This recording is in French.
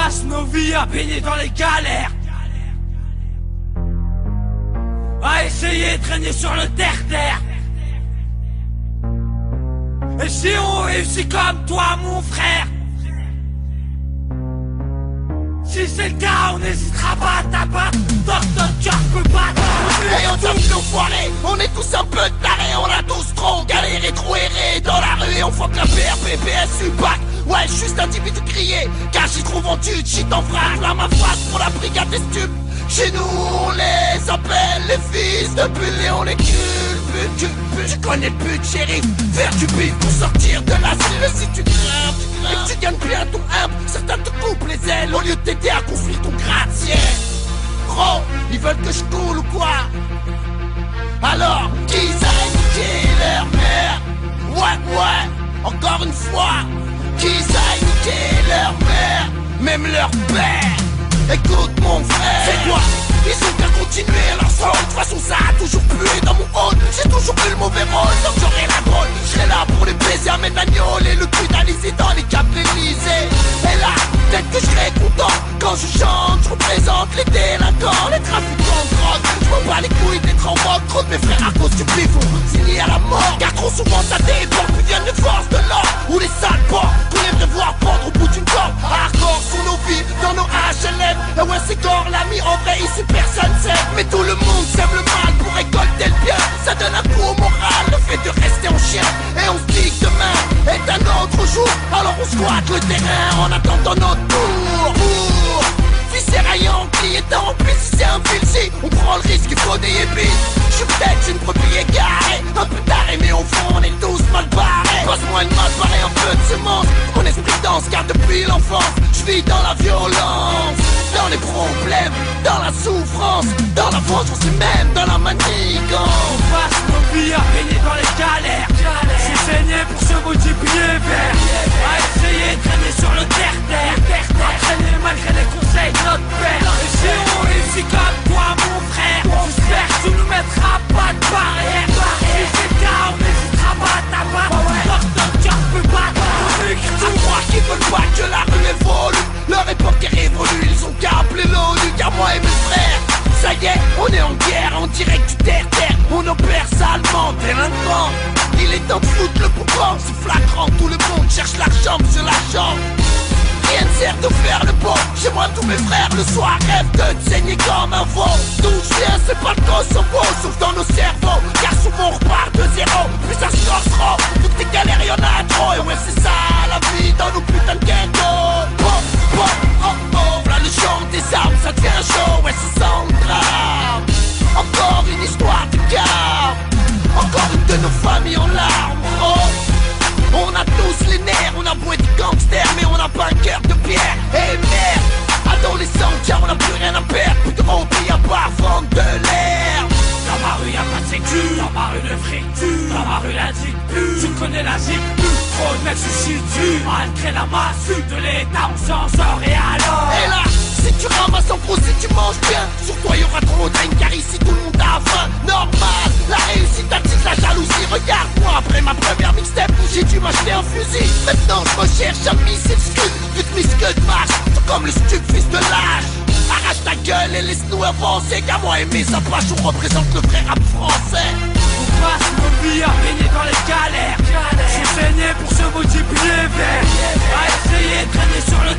passe nos vies à baigner dans les galères, à essayer de régner sur le terre-terre. Et si on réussit comme toi mon frère, si c'est le cas, on n'hésitera pas à t'abattre. Tant que notre cœur peut battre. Et on tape nos foirés, on est tous un peu tarés. On a tous trop galéré, trop erré dans la rue. Et on fuck la PRPPS, UPAC. Ouais, juste individu crié, car j'y trouve en tue, shit en vrac. Là ma face pour la brigade des stupes. Chez nous on les appelle les fils de pute et on les culpe. Tu connais le but, chéri. Faire du bif pour sortir de la cellule. Si tu grimpes et que tu gagnes bien ton humble, certains te coupent les ailes au lieu de t'aider à construire ton gratte-ciel. Gros, ils veulent que je coule ou quoi? Alors, qu'ils aillent niquer leur mère. Ouais, encore une fois. Qu'ils aillent niquer leur mère, même leur père. Écoute mon frère, c'est quoi? Ils ont qu'à continuer leur sang. De toute façon ça a toujours pué dans mon hall. J'ai toujours eu le mauvais rôle, donc j'aurai la drôle. Je serai là pour les baiser à mes agnoles et le cul d'Alizé dans les câbles d'Elysée. Et là, peut-être que je serai content quand je chante, je représente les délinquants, les trafiquants de drogue. Je m'en bats les couilles d'être en rock. Trop de mes frères à cause du bif ont signé à la mort, car trop souvent ça déborde. Puis viennent les forces de l'ordre ou les sales porcs qu'on aimerait voir pendre au bout d'une corde. Hardcore sur nos vies, dans nos HLM. Et ouais c'est corps l'ami, en vrai ici personne s'aime. Mais tout le monde sème le mal pour récolter le bien. Ça donne un coup au moral, le fait de rester en chien. Et on se dit que demain est un autre jour. Alors on squatte le terrain en attendant notre tour. Viscéraillant, cliétant, puis si c'est un filci, on prend le risque, il faut des épices. Je suis peut-être une brebis égarée, un peu taré, mais au fond on est tous mal barrés. Passe-moi une main barrée, un peu de semence. Mon esprit danse car depuis l'enfance, je vis dans la violence, dans les problèmes, dans la souffrance, dans la vengeance et même dans la manigance. On passe nos vies à baigner dans les galères, j'ai saigné pour se multiplier vers, à essayer de traîner sur le terre-terre, à traîner malgré les conseils de notre père. Et si on réussit comme toi mon frère, j'espère que tu nous mettras pas de barrière. Si c'est le cas, on n'hésitera pas à t'abattre. Tant que notre cœur peut battre, on écrit tout. À croire qu'ils veulent pas que la rue évolue, leur époque est révolue, ils ont qu'à appeler l'ONU. Car moi et mes frères, ça y est, on est en guerre, en direct du terre-terre. On opère salement, délinquant. Il est temps de foutre le boucan, c'est flagrant. Tout le monde cherche l'argent sur la jambe. Rien ne sert de faire le bon. Chez moi tous mes frères le soir rêvent de te saigner comme un veau. D'où je viens c'est pas le Kosovo, sauf dans nos cerveaux. Car souvent on repart de zéro, puis ça se corse trop. Toutes tes galères y'en a trop. Et ouais c'est ça la vie dans nos putains de ghettos. Là le chant des armes ça devient chaud. Ouais c'est sans drame. Encore une histoire de garde. Encore une de nos familles en larmes. On a tous les nerfs, on a beau être gangsters, mais on n'a pas un cœur de pierre. Et merde, adolescent, car on n'a plus rien à perdre. Plus de rempli à part vendre de l'air. Dans ma rue y'a pas de sécu, dans ma rue le fric tue, dans ma rue la zig pue. Tu connais la zig pue, trop de mecs se situent. Malgré la massue de l'état, on s'en sort et alors. Et là, si tu ramasses en gros, si tu manges bien, sur toi y'aura trop de haine, car ici tout le monde a faim. Normal, la réussite attise la jalousie. Regarde-moi, après ma première mixtape, j'ai dû m'acheter un fusil. Maintenant je me cherche un missile scud, vu que mes scuds marchent, tout comme le stup fils de lâche. Arrache ta gueule et laisse-nous avancer, car moi et mes apaches on représente le vrai rap français. On passe nos vies à baigner dans les galères, j'ai saigné pour se multiplier vers, à essayer de traîner sur le